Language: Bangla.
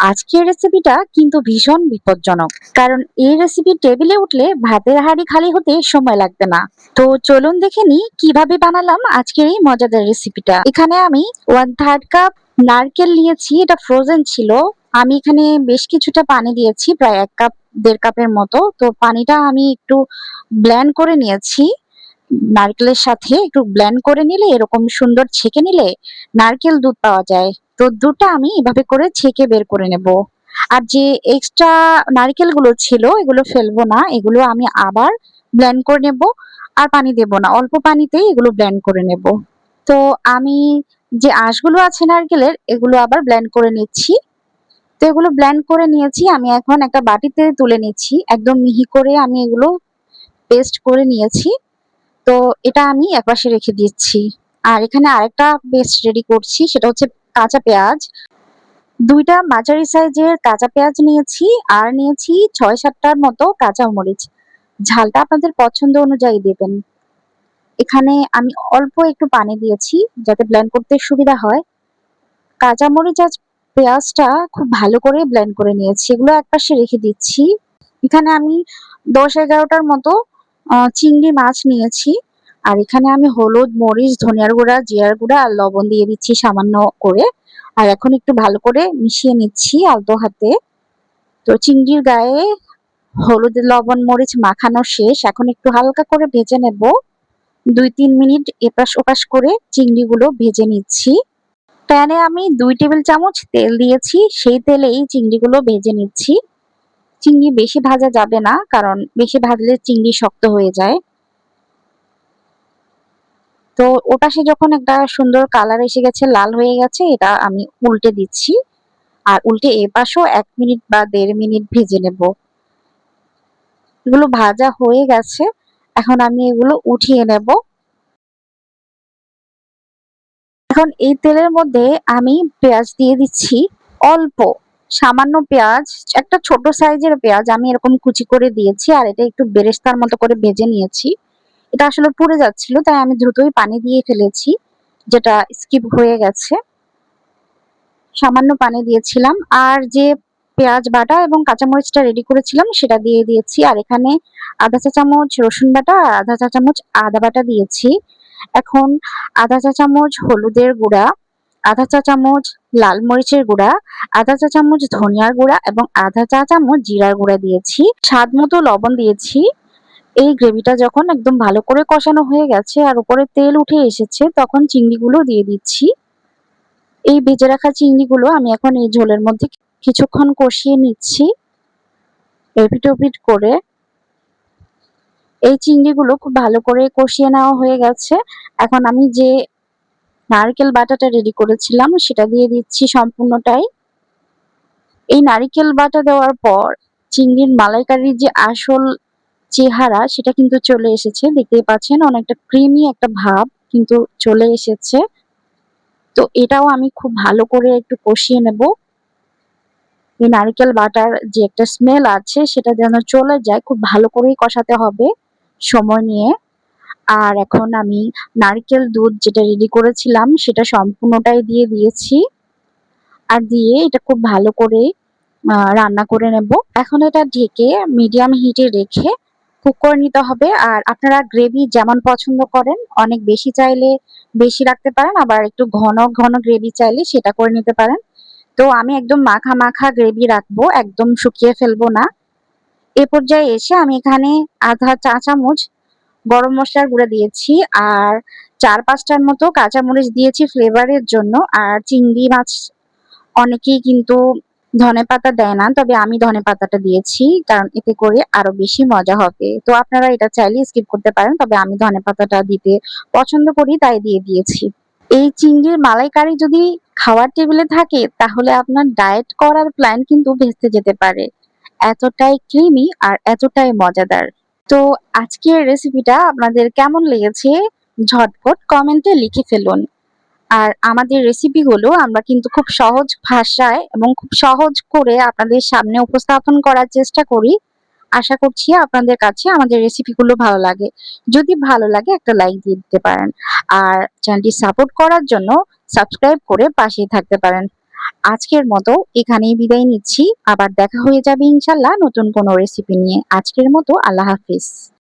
আজকের রেসিপিটা কিন্তু ভীষণ বিপজ্জনক, কারণ এই রেসিপি টেবিলে উঠলে ভাতের হাঁড়ি খালি হতে সময় লাগবে না। তো চলুন দেখে নিই কিভাবে বানালাম আজকের এই মজাদার রেসিপিটা। এখানে আমি 1/3 কাপ নারকেল নিয়েছি, এটা ফ্রোজেন ছিল। আমি এখানে বেশ কিছুটা পানি দিয়েছি, প্রায় 1 কাপ 1.5 কাপের মতো। তো পানিটা আমি একটু ব্লেন্ড করে নিয়েছি। নারকেলের সাথে একটু ব্লেন্ড করে নিলে, এরকম সুন্দর ছেঁকে নিলে নারকেল দুধ পাওয়া যায়। তো দুধটা আমি এভাবে করে ছেঁকে বের করে নেব। আর যে এক্সট্রা নারকেল গুলো ছিল এগুলো ফেলবো না, এগুলো আমি আবার ব্লেন্ড করে নেব। আর পানি দেব না, অল্প পানিতেই এগুলো ব্লেন্ড করে নেব। তো আমি যে আঁশগুলো আছে নারকেলের, এগুলো আবার ব্লেন্ড করে নিচ্ছি। তো এগুলো ব্লেন্ড করে নিয়েছি, আমি এখন একটা বাটিতে তুলে নিচ্ছি। একদম মিহি করে আমি এগুলো পেস্ট করে নিয়েছি। তো এটা আমি একপাশে রেখে দিচ্ছি। আর এখানে আরেকটা পেস্ট রেডি করছি, সেটা হচ্ছে কাঁচা পেঁয়াজ। 2টা মাঝারি সাইজের কাঁচা পেঁয়াজ নিয়েছি, আর নিয়েছি 6-7টার মতো কাঁচা মরিচ। ঝালটা আপনাদের পছন্দ অনুযায়ী দেবেন। এখানে আমি অল্প একটু পানি দিয়েছি যাতে ব্লেন্ড করতে সুবিধা হয়। কাঁচা মরিচ আর পেঁয়াজটা খুব ভালো করে ব্লেন্ড করে নিয়েছি, এগুলো একপাশে রেখে দিচ্ছি। এখানে আমি 10-11টার মতো চিংড়ি মাছ নিয়েছি। আর এখানে আমি হলুদ, মরিচ, ধনিয়ার গুঁড়া, জিরার গুঁড়া আর লবণ দিয়ে দিচ্ছি সামান্য করে। আর এখন একটু ভালো করে মিশিয়ে নিচ্ছি আলতো হাতে। তো চিংড়ির গায়ে হলুদ, লবণ, মরিচ মাখানো শেষ। এখন একটু হালকা করে ভেজে নেব। 2-3 মিনিট এপাশ ওপাশ করে চিংড়িগুলো ভেজে নিচ্ছি। প্যানে আমি 2 টেবিল চামচ তেল দিয়েছি, সেই তেলেই চিংড়িগুলো ভেজে নিচ্ছি। চিংড়ি বেশি ভাজা যাবে না, কারণ বেশি ভাজলে চিংড়ি শক্ত হয়ে যায়। তো ওপাশে যখন একটা সুন্দর কালার এসে গেছে, লাল হয়ে গেছে, এটা আমি উল্টে দিচ্ছি। আর উল্টে এপাশও 1 মিনিট বা 1.5 মিনিট ভেজে নেব। এগুলো ভাজা হয়ে গেছে, এখন আমি এগুলো উঠিয়ে নেব। এখন এই তেলের মধ্যে আমি পেঁয়াজ দিয়ে দিচ্ছি, অল্প সামান্য পেঁয়াজ। একটা ছোট সাইজের পেঁয়াজ আমি এরকম কুচি করে দিয়েছি, আর এটা একটু বেরেস্তার মতো করে ভেজে নিয়েছি। এটা আসলে পুড়ে যাচ্ছিল, তাই আমি দ্রুতই পানি দিয়ে ফেলেছি, যেটা স্কিপ হয়ে গেছে। সামান্য পানি দিয়েছিলাম, আর যে পেঁয়াজ বাটা এবং কাঁচামরিচটা রেডি করেছিলাম সেটা দিয়ে দিয়েছি। আর এখানে আধা চা চামচ রসুন বাটা আর আধা চা চামচ আদা বাটা দিয়েছি। এখন আধা চা চামচ হলুদের গুঁড়া, আধা চা চামচ লাল মরিচের গুঁড়া, আধা চা চামচ ধনিয়ার গুঁড়া এবং আধা চা চামচ জিরার গুঁড়া দিয়েছি। স্বাদ মতো লবণ দিয়েছি। এই গ্রেভিটা যখন একদম ভালো করে কষানো হয়ে গেছে আর উপরে তেল উঠে এসেছে, তখন চিংড়িগুলো দিয়ে দিচ্ছি। এই ভেজে রাখা চিংড়িগুলো আমি এখন এই ঝোলের মধ্যে কিছুক্ষণ কষিয়ে নিচ্ছি এপিট ওপিট করে। এই চিংড়িগুলো খুব ভালো করে কষিয়ে নেওয়া হয়ে গেছে। এখন আমি যে নারকেল বাটাটা রেডি করেছিলাম সেটা দিয়ে দিচ্ছি সম্পূর্ণটাই। এই নারিকেল বাটা দেওয়ার পর চিংড়ির মালাইকারির যে আসল চেহারা সেটা কিন্তু চলে এসেছে, দেখতেই পাচ্ছেন অনেকটা ক্রিমি একটা ভাব কিন্তু চলে এসেছে। তো এটাও আমি খুব ভালো করে একটু কষিয়ে নেব। এই নারিকেল বাটার যে একটা স্মেল আছে সেটা যেন চলে যায়, খুব ভালো করেই কষাতে হবে সময় নিয়ে। আর এখন আমি নারকেল দুধ যেটা রেডি করেছিলাম সেটা সম্পূর্ণটাই দিয়ে দিয়েছি। আর দিয়ে এটা খুব ভালো করে রান্না করে নেব। এখন এটা ঢেকে মিডিয়াম হিটে রেখে কুক করে নিতে হবে। আর আপনারা গ্রেভি যেমন পছন্দ করেন, অনেক বেশি চাইলে বেশি রাখতে পারেন, আবার একটু ঘন ঘন গ্রেভি চাইলে সেটা করে নিতে পারেন। তো আমি একদম মাখা মাখা গ্রেভি রাখবো, একদম শুকিয়ে ফেলবো না। এ পর্যায়ে এসে আমি এখানে আধা চা চামচ গরম মসলার গুঁড়া দিয়েছি, আর 4-5টার মতো কাঁচামরিচ দিয়েছি ফ্লেভারের জন্য। আর চিংড়ি মাছ অনেকেই কিন্তু ধনেপাতা দেয় না, তবে আমি ধনেপাতাটা দিয়েছি, কারণ এতে করে আরো বেশি মজা হবে। তো আপনারা এটা চাইলে স্কিপ করতে পারেন, তবে আমি ধনেপাতাটা দিতে পছন্দ করি তাই দিয়ে দিয়েছি। এই চিংড়ির মালাইকারি যদি খাওয়ার টেবিলে থাকে, তাহলে আপনার ডায়েট করার প্ল্যান কিন্তু ভেস্তে যেতে পারে। এতটাই ক্রিমি আর এতটাই মজাদার। তো আজকের রেসিপিটা আপনাদের কেমন লেগেছে ঝটপট কমেন্টে লিখে ফেলুন। আর আমাদের রেসিপিগুলো আমরা কিন্তু খুব সহজ ভাষায় এবং খুব সহজ করে আপনাদের সামনে উপস্থাপন করার চেষ্টা করি। আশা করছি আপনাদের কাছে আমাদের রেসিপিগুলো ভালো লাগে। যদি ভালো লাগে একটা লাইক দিয়ে দিতে পারেন। আর চ্যানেলটি সাপোর্ট করার জন্য সাবস্ক্রাইব করে পাশেই থাকতে পারেন। আজকের মতো এখানেই বিদায় নিচ্ছি। আবার দেখা হয়ে যাবে ইনশাল্লাহ নতুন কোনো রেসিপি নিয়ে। আজকের মতো আল্লাহ হাফিজ।